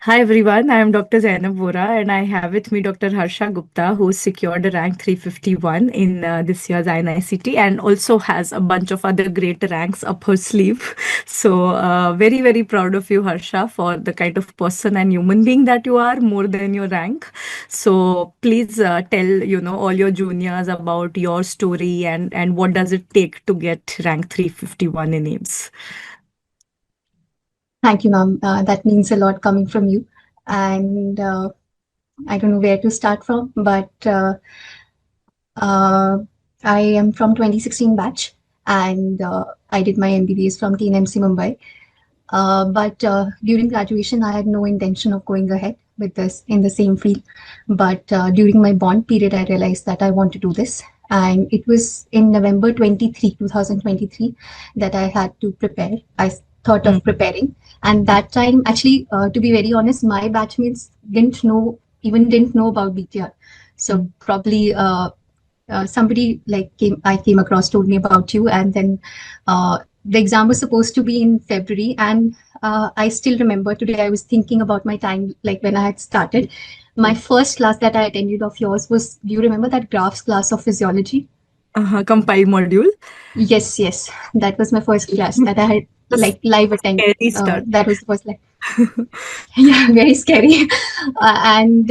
Hi everyone, I am Dr. Zainab Vora and I have with me Dr. Harsha Gupta who secured a rank 351 in this year's INICT and also has a bunch of other great ranks up her sleeve. So very proud of you Harsha for the kind of person and human being that you are more than your rank. So please tell all your juniors about your story and what does it take to get rank 351 in AIMS. Thank you, ma'am. That means a lot coming from you. And I don't know where to start from, but uh, I am from 2016 batch and I did my MBBS from TNMC Mumbai. But during graduation, I had no intention of going ahead with this in the same field. But during my bond period, I realized that I want to do this. And it was in November 2023, that I had to prepare. I thought of preparing. And that time, actually, to be very honest, my batchmates didn't know about BTR. So probably somebody I came across told me about you, and then the exam was supposed to be in February, and I still remember today. I was thinking about my time, like when I had started. My first class that I attended of yours was. Do you remember that graphs class of physiology? Compile module. Yes, yes, that was my first class that I had The like live attend. scary stuff. That was the first like yeah, very scary, and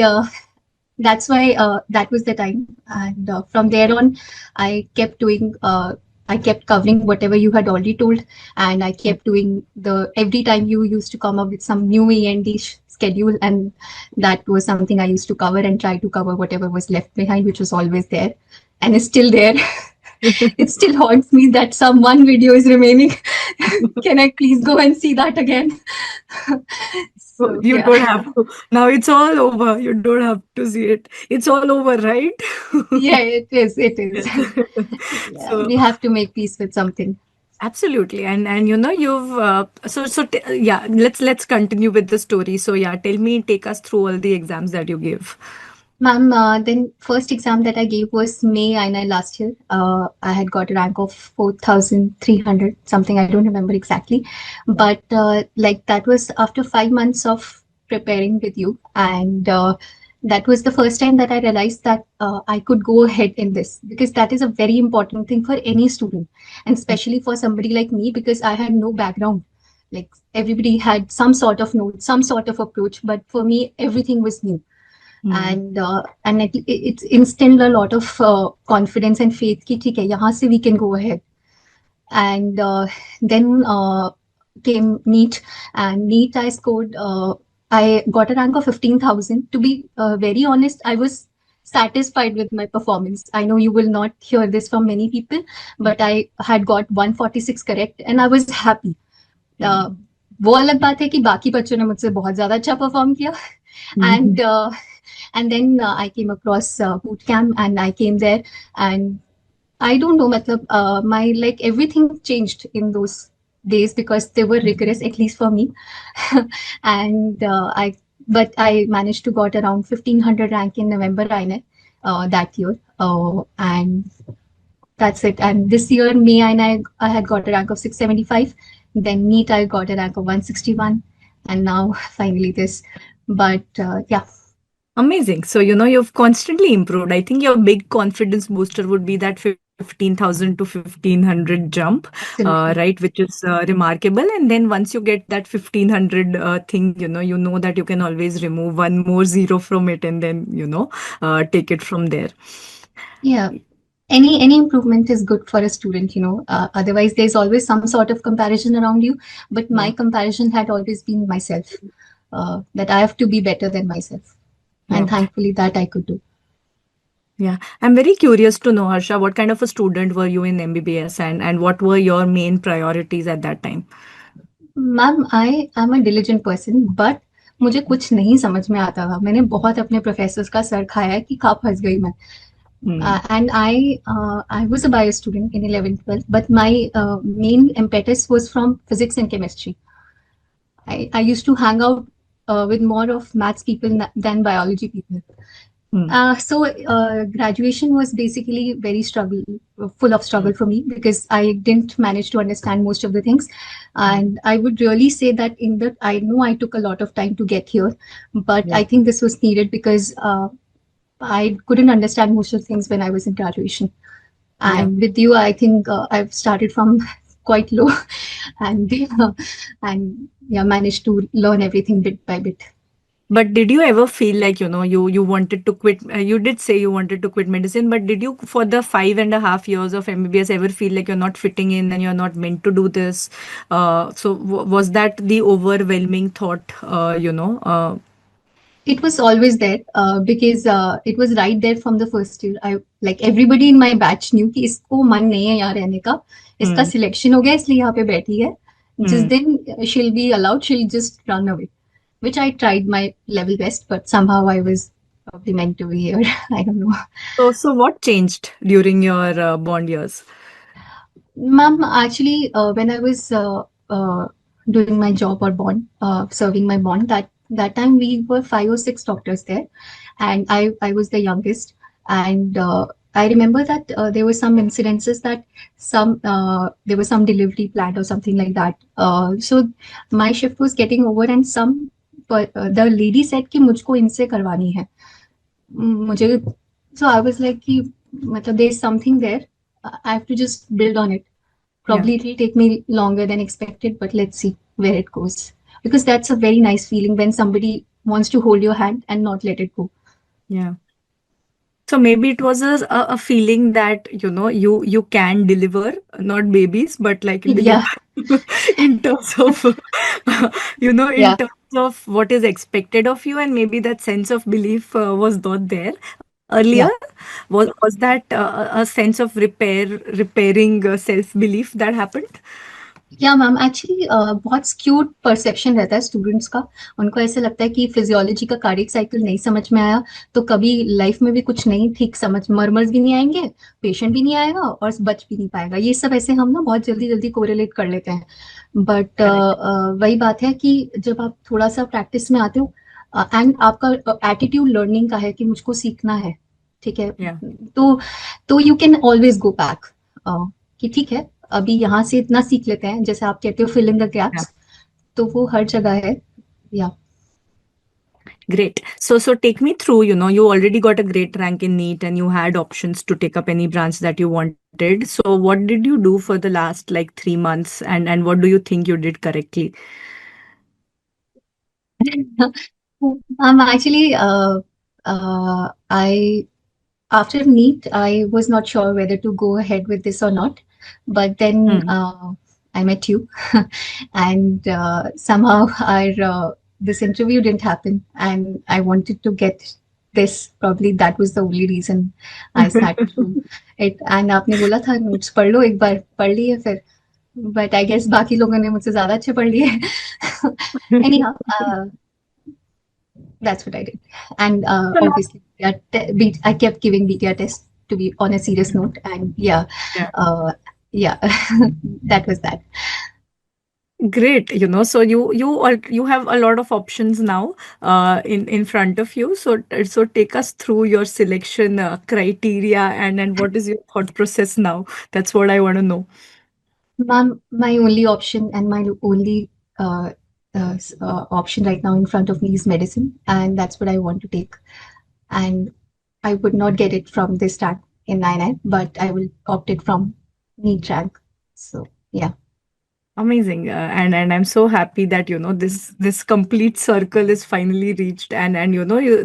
that's why that was the time, and from there on I kept covering whatever you had already told, and I kept doing the every time you used to come up with some new END schedule, and that was something I used to cover and try to cover whatever was left behind, which was always there and is still there. It still haunts me that some one video is remaining. Can I please go and see that again? So You yeah. don't have to. Now it's all over. You don't have to see it. It's all over, right? Yeah, it is. Yes. Yeah, So we have to make peace with something. absolutely, and you've yeah. Let's continue with the story. So yeah, tell me, take us through all the exams that you give. Ma'am, then first exam that I gave was May INI last year. I had got a rank of 4,300 something. I don't remember exactly, but like that was after 5 months of preparing with you, and that was the first time that I realized that I could go ahead in this, because that is a very important thing for any student, and especially for somebody like me, because I had no background. Like everybody had some sort of note, some sort of approach, but for me everything was new, Hmm. and it's instilled a lot of confidence and faith कि ठीक है यहाँ से we can go ahead. And then came NEET, and NEET I scored. I got a rank of 15,000. To be very honest, I was satisfied with my performance. I know you will not hear this from many people, but I had got 146 correct, and I was happy. uh, Hmm. वो अलग बात है कि बाकी बच्चों ने मुझसे बहुत ज्यादा अच्छा परफॉर्म किया. Hmm. And then I came across boot camp, and I came there, and I don't know, matlab, my like everything changed in those days because they were rigorous, at least for me. And but I managed to got around 1500 rank in November INET that year, and that's it. And this year, May I had got a rank of 675. Then NEET I got a rank of 161, and now finally this. But yeah. Amazing. So, you've constantly improved. I think your big confidence booster would be that 15,000 to 1,500 jump, Absolutely. right, which is remarkable. And then once you get that 1,500 thing, you know that you can always remove one more zero from it and then, take it from there. Yeah. Any improvement is good for a student, otherwise there's always some sort of comparison around you, but my Yeah. comparison had always been myself, that I have to be better than myself, Yeah. and thankfully that I could do. Yeah. I'm very curious to know, Harsha, what kind of a student were you in MBBS and what were your main priorities at that time? Ma'am I am a diligent person, but मुझे कुछ नहीं समझ में आता था. मैंने बहुत अपने प्रोफेसर्स का सर खाया है कि कहाँ फंस गई मैं. Hmm. And I was a bio student in 11th 12th, but my main impetus was from physics and chemistry. I used to hang out with more of maths people than biology people. Graduation was basically very full of struggle for me because I didn't manage to understand most of the things. And I would really say that I know I took a lot of time to get here, but Yeah. I think this was needed because I couldn't understand most of the things when I was in graduation. Yeah. And with you, I think I've started from quite low and, and yeah, managed to learn everything bit by bit. But did you ever feel like, you wanted to quit? You did say you wanted to quit medicine, but did you, for the 5.5 years of MBBS, ever feel like you're not fitting in and you're not meant to do this? Was that the overwhelming thought, It was always there because it was right there from the first year. I like everybody in my batch knew कि इसको मन नहीं है यहाँ रहने का. इसका Hmm. Selection हो गया इसलिए यहाँ पे बैठी है. जिस Hmm. दिन she'll be allowed, she'll just run away. Which I tried my level best, but somehow I was probably meant to be here. I don't know. So what changed during your bond years? Ma'am, actually, when I was doing my job or bond, serving my bond, that time we were 5 or 6 doctors there, and I was the youngest. And I remember that there were some incidences that there was some delivery planned or something like that. So my shift was getting over, and the lady said कि मुझको इनसे करवानी है. मुझे So I was like कि मतलब there's something there. I have to just build on it. Yeah. Probably it will take me longer than expected, but let's see where it goes. Because that's a very nice feeling when somebody wants to hold your hand and not let it go. Yeah. So maybe it was a feeling that, you can deliver, not babies, but like Yeah, deliver in terms of, in yeah, terms of what is expected of you, and maybe that sense of belief was not there earlier. yeah. Was that a sense of repairing self belief that happened? या ma'am actually बहुत skewed perception रहता है students का. उनको ऐसा लगता है कि फिजियोलॉजी का कार्डियक साइकिल नहीं समझ में आया तो कभी लाइफ में भी कुछ नहीं ठीक समझ, मर्मर्स भी नहीं आएंगे, पेशेंट भी नहीं आएगा और बच भी नहीं पाएगा. ये सब ऐसे हम ना बहुत जल्दी जल्दी कोरिलेट कर लेते हैं. But Correct. वही बात है कि जब आप थोड़ा सा प्रैक्टिस में आते हो एंड आपका एटीट्यूड लर्निंग का है कि मुझको सीखना है, ठीक है, Yeah. तो you can always go back कि ठीक है अभी यहाँ से इतना सीख लेते हैं, जैसे आप कहते हो fill in the Yeah. Gaps, तो वो हर जगह है. या Great. So take me through, you already got a great rank in NEET and you had options to take up any branch that you wanted. So what did you do for the last like 3 months, and what do you think you did correctly? actually I after NEET I was not sure whether to go ahead with this or not, but then Hmm. I met you and somehow this interview didn't happen and I wanted to get this. Probably that was the only reason I sat through it. And आपने बोला था notes पढ़ लो, एक बार पढ़ लिए फिर, but I guess बाकी लोगों ने मुझसे ज्यादा अच्छे पढ़ लिए. Anyhow, that's what I did. And So now, obviously, I kept giving BTR tests to be on a serious note. And yeah, yeah. yeah, that was that. Great, so you have a lot of options now in front of you. So take us through your selection criteria, and what is your thought process now? That's what I want to know. Ma'am, my only option and my only option right now in front of me is medicine, and that's what I want to take. And I would not get it from this rank in 9 but I will opt it from NEET rank. So yeah. Amazing, and I'm so happy that this complete circle is finally reached, and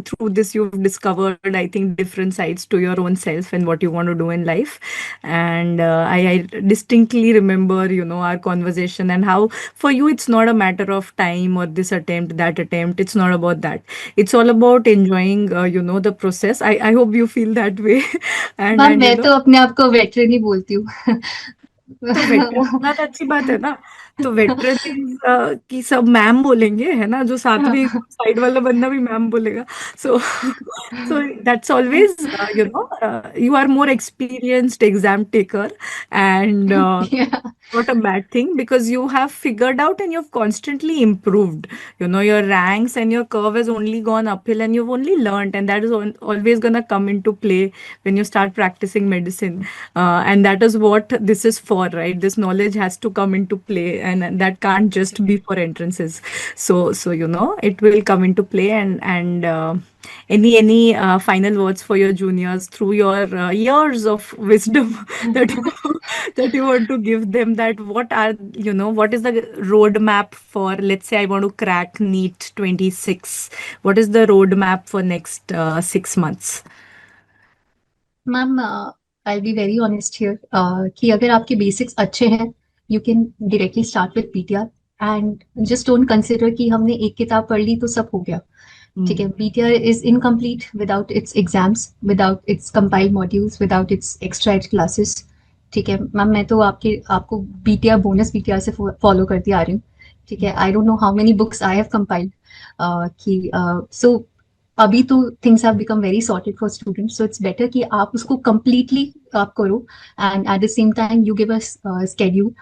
through this you've discovered, I think, different sides to your own self and what you want to do in life. And I distinctly remember our conversation, and how for you it's not a matter of time or this attempt, that attempt. It's not about that. It's all about enjoying the process. I hope you feel that way. and ma'am and मैं तो अपने आप को veteran ही बोलती हूँ. तो veteran बात अच्छी बात है ना. तो वेटरन की सब मैम बोलेंगे, है ना, जो साथ में साइड वाला बंदा भी मैम बोलेगा. सो so that's always, you are more experienced exam taker, and Yeah. not a bad thing, because you have figured out and you've constantly improved. Your ranks and your curve has only gone uphill, and you've only learned, and that is always going to come into play when you start practicing medicine. And that is what this is for, right? This knowledge has to come into play, and that can't just be for entrances. So it will come into play. And any final words for your juniors through your years of wisdom that that you want to give them, that what is the roadmap for, let's say I want to crack NEET 26, what is the roadmap for next 6 months? Ma'am I be very honest here कि अगर आपके basics अच्छे हैं you can directly start with PTR and just don't consider कि हमने एक किताब पढ़ ली तो सब हो गया. ठीक है, PTR is incomplete without its exams, without its compiled modules, without its extra classes. ठीक है मैम, मैं तो आपको बीटीआर बोनस बीटीआर से फॉलो करती आ रही हूँ. ठीक है, I don't know how many books I have compiled कि सो अभी तो things have become very sorted for students, so it's better कि आप उसको कंप्लीटली आप करो and at the same time you give us schedule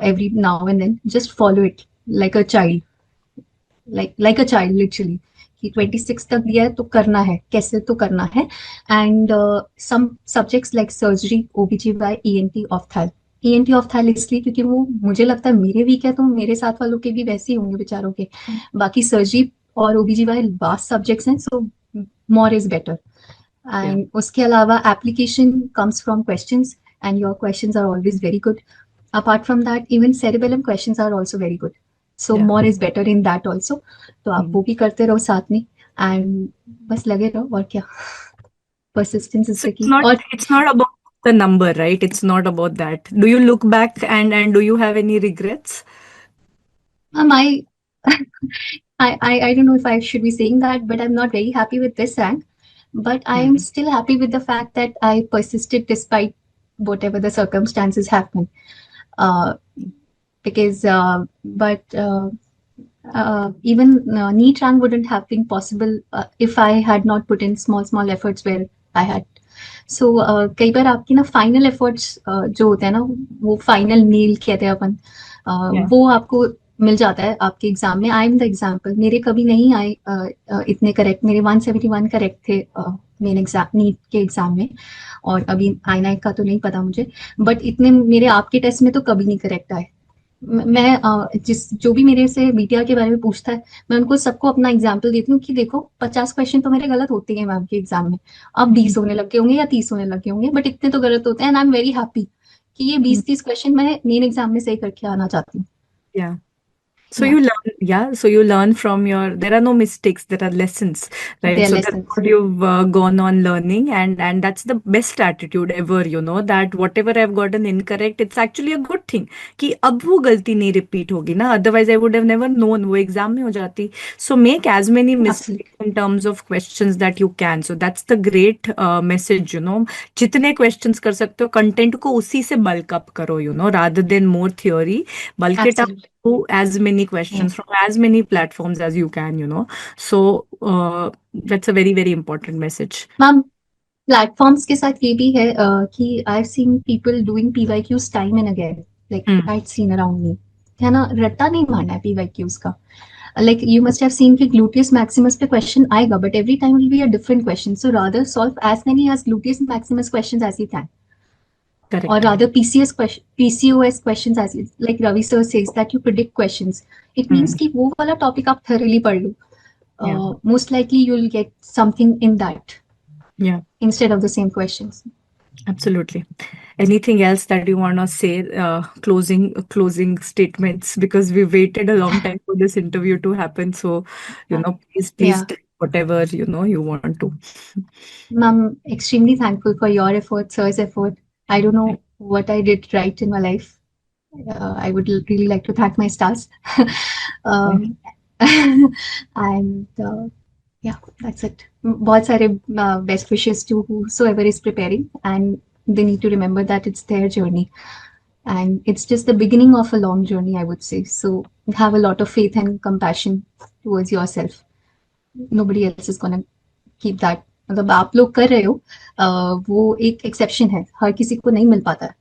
every now and then, just follow it like a child, like a child literally, कि 26 तक दिया है तो करना है, कैसे तो करना है. And some subjects like surgery, OBGY, ENT, ophthal. ENT ophthal इसलिए क्योंकि वो मुझे लगता है मेरे वीक है तो मेरे साथ वालों के भी वैसे ही होंगे बेचारों के. बाकी सर्जरी और ओबीजीवाई वास्ट सब्जेक्ट्स हैं, so more is better. And उसके अलावा application comes from questions and your questions are always very good. Apart from that even cerebellum questions are also very good, so more is better in that also. तो आप वो भी करते रहो साथ में एंड बस लगे रहो, और क्या. Persistence is So the it's की. not और it's not about the number, right? It's not about that. Do you look back and do you have any regrets? I, I don't know if I should be saying that, but I'm not very happy with this rank. But I am still happy with the fact that I persisted despite whatever the circumstances have been. Because, even NEET rank wouldn't have been possible if I had not put in small efforts where I had. So कई बार आपकी ना final efforts जो होते हैं ना, वो final नील कहते हैं अपन, वो आपको मिल जाता है आपके एग्जाम में. आई एम द एग्जाम्पल, मेरे कभी नहीं आए इतने करेक्ट. मेरे 171 करेक्ट थे मेन एग्जाम नीट के एग्जाम में, और अभी आई का तो नहीं पता मुझे, बट इतने मेरे आपके टेस्ट में तो कभी नहीं करेक्ट आए. मैं जो भी मेरे से बीटीआर के बारे में पूछता है, मैं उनको सबको अपना एग्जाम्पल देती हूँ कि देखो 50 क्वेश्चन तो मेरे गलत होते हैं मैम के एग्जाम में. अब 20 होने लगे होंगे या 30 होने लगे होंगे, बट इतने तो गलत होते हैं. And I am very happy कि ये 20-30 क्वेश्चन मैं मेन एग्जाम में सही करके आना चाहती हूँ. Yeah. So you learn, so you learn from there are no mistakes, there are lessons, right? Their So that's lessons. what you've gone on learning, and that's the best attitude ever, that whatever I've gotten incorrect, it's actually a good thing कि अब वो गलती नहीं repeat होगी ना, otherwise I would have never known, वो exam में हो जाती. So make as many mistakes in terms of questions that you can. So that's the great message, जितने questions कर सकते हो, content को उसी से bulk up करो, rather than more theory, bulk it up to as many questions from as many platforms as you can, so that's a very, very important message. Ma'am platforms के साथ ये भी है कि I have seen people doing PYQs time and again, like I had seen around me, है ना. रट्टा नहीं मारना है पीवाईक्यूज का. Like you must have seen कि ग्लूटियस मैक्सिमस पे क्वेश्चन आएगा, but every time will be a different question, so rather solve as many as gluteus maximus questions as you can. Correct. Or rather PCOS questions, as like Ravi sir says that you predict questions. It means कि वो वाला topic आप thoroughly पढ़ लो. Most likely you'll get something in that. Yeah. Instead of the same questions. Absolutely. Anything else that you want to say, closing statements, because we waited a long time for this interview to happen. So, please tell whatever, you want to. Ma'am, extremely thankful for your effort, sir's effort. I don't know what I did right in my life. I would really like to thank my stars. And yeah, that's it. बहुत सारे best wishes to whosoever is preparing, and they need to remember that it's their journey. And it's just the beginning of a long journey, I would say. So have a lot of faith and compassion towards yourself. Nobody else is gonna keep that. मतलब आप लोग कर रहे हो, वो एक exception है, हर किसी को नहीं मिल पाता है.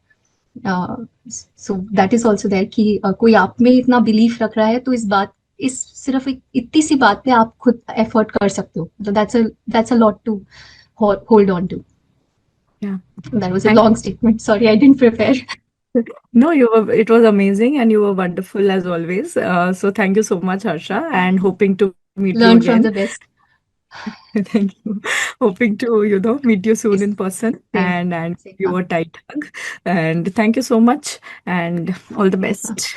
So that is also there कि कोई आप में इतना बिलीफ रख रहा है, तो इस सिर्फ एक इतनी सी बात पे आप खुद एफर्ट कर सकते हो. तो that's a lot to hold on to. Yeah. That was a Thank long statement. Sorry, I didn't prepare. No, it was amazing and you were wonderful as always. So thank you so much, Harsha, and hoping to meet you Learn from the again. best. Thank you. Hoping to, meet you soon Yes, in person same, and same. give you a tight hug. And thank you so much and all the best.